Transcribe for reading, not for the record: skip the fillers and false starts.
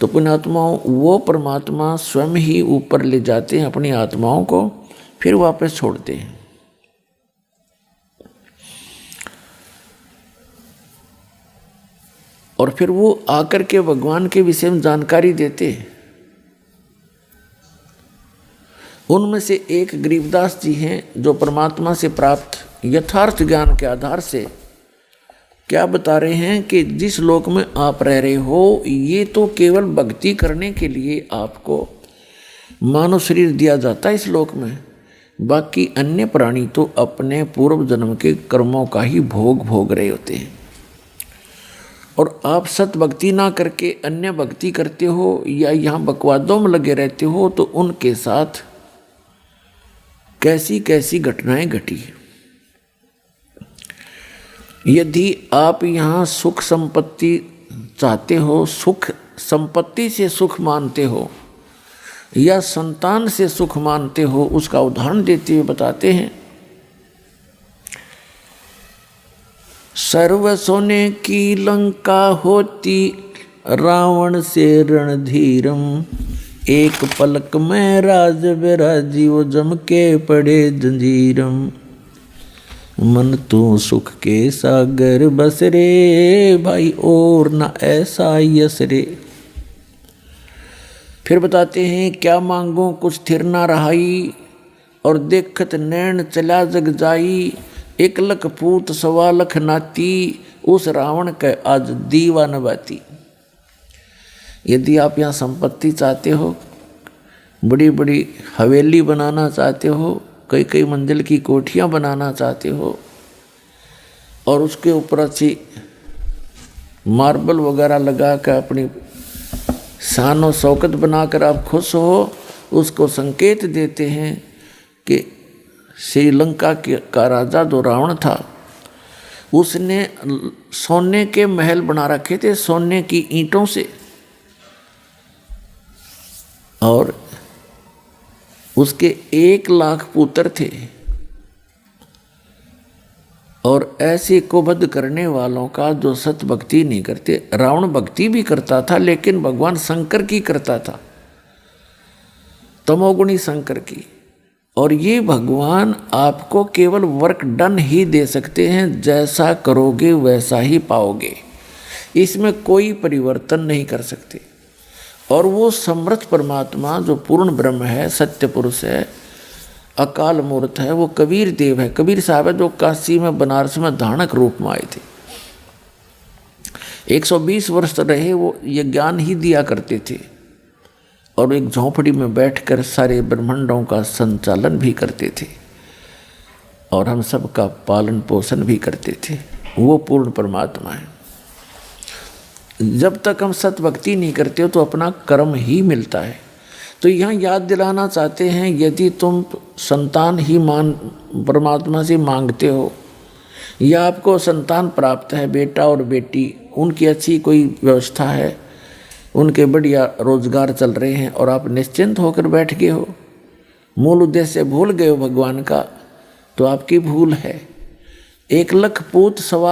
तो पुण्यात्माओं वो परमात्मा स्वयं ही ऊपर ले जाते हैं अपनी आत्माओं को, फिर वापस छोड़ते हैं। और फिर वो आकर के भगवान के विषय में जानकारी देते हैं। उनमें से एक गरीबदास जी हैं जो परमात्मा से प्राप्त यथार्थ ज्ञान के आधार से क्या बता रहे हैं कि जिस लोक में आप रह रहे हो ये तो केवल भक्ति करने के लिए आपको मानव शरीर दिया जाता है इस लोक में, बाकी अन्य प्राणी तो अपने पूर्व जन्म के कर्मों का ही भोग रहे होते हैं। और आप सत भक्ति ना करके अन्य भक्ति करते हो या यहाँ बकवादों में लगे रहते हो तो उनके साथ कैसी कैसी घटनाएं घटी। यदि आप यहाँ सुख संपत्ति चाहते हो, सुख संपत्ति से सुख मानते हो या संतान से सुख मानते हो, उसका उदाहरण देते हुए बताते हैं। सर्व सोने की लंका होती रावण से रणधीरम, एक पलक में राज विराजी वो जम के पड़े जंजीरम। मन तो सुख के सागर बस रे भाई और ना ऐसा यस रे। फिर बताते हैं क्या मांगो कुछ थिर ना रहाई, और देखत नैन चला जग जाई। एक लख पूत सवा लख नाती, उस रावण के आज दीवान बाती। यदि आप यहाँ संपत्ति चाहते हो, बड़ी बड़ी हवेली बनाना चाहते हो, कई कई मंजिल की कोठियाँ बनाना चाहते हो और उसके ऊपर अच्छी मार्बल वगैरह लगा कर अपनी शान और शौकत बनाकर आप खुश हो, उसको संकेत देते हैं कि श्रीलंका का राजा जो रावण था उसने सोने के महल बना रखे थे, सोने की ईंटों से, और उसके 1 लाख पुत्र थे। और ऐसे कुबद करने वालों का जो सत भक्ति नहीं करते, रावण भक्ति भी करता था लेकिन भगवान शंकर की करता था, तमोगुणी शंकर की। और ये भगवान आपको केवल वर्क डन ही दे सकते हैं, जैसा करोगे वैसा ही पाओगे, इसमें कोई परिवर्तन नहीं कर सकते। और वो समर्थ परमात्मा जो पूर्ण ब्रह्म है, सत्य पुरुष है, अकाल मूर्त है, वो कबीर देव है। कबीर साहब है जो काशी में बनारस में धानक रूप में आए थे। 120 वर्ष रहे, वो ये ज्ञान ही दिया करते थे और एक झोंपड़ी में बैठकर सारे ब्रह्मांडों का संचालन भी करते थे और हम सब का पालन पोषण भी करते थे। वो पूर्ण परमात्मा है। जब तक हम सत भक्ति नहीं करते हो तो अपना कर्म ही मिलता है। तो यहाँ याद दिलाना चाहते हैं, यदि तुम संतान ही परमात्मा से मांगते हो या आपको संतान प्राप्त है, बेटा और बेटी, उनकी अच्छी कोई व्यवस्था है, उनके बढ़िया रोजगार चल रहे हैं और आप निश्चिंत होकर बैठ गए हो, मूल उद्देश्य भूल गए हो भगवान का, तो आपकी भूल है। 1 लाख पूत सवा